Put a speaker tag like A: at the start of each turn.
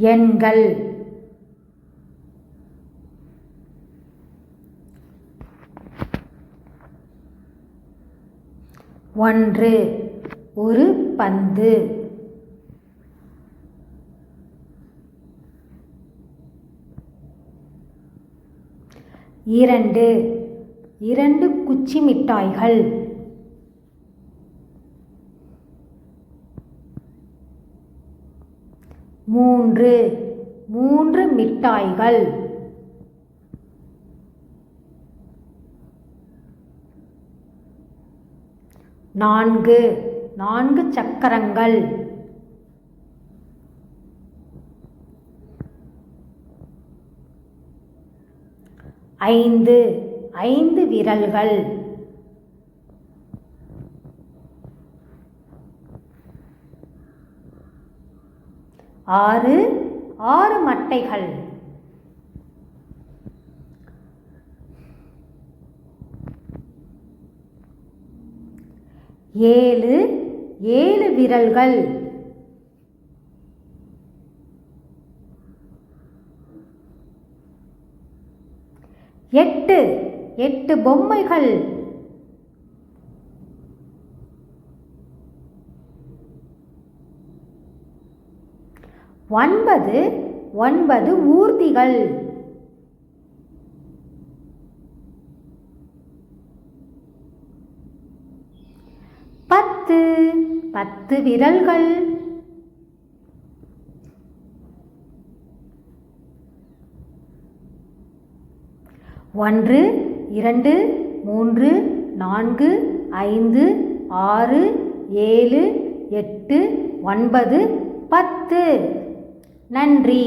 A: எண்கள். 1 ஒரு பந்து. 2 2 குச்சி மிட்டாய்கள். 3 3 மிட்டாய்கள். 4 4 சக்கரங்கள். 5 5 விரல்கள். 6 6 மட்டைகள். 7 7 விரல்கள். 8 8 பொம்மைகள். 9 9 ஊர்திகள். 10 10 விரல்கள். 1 2 3 4 5 6 7 8 9 10. நன்றி.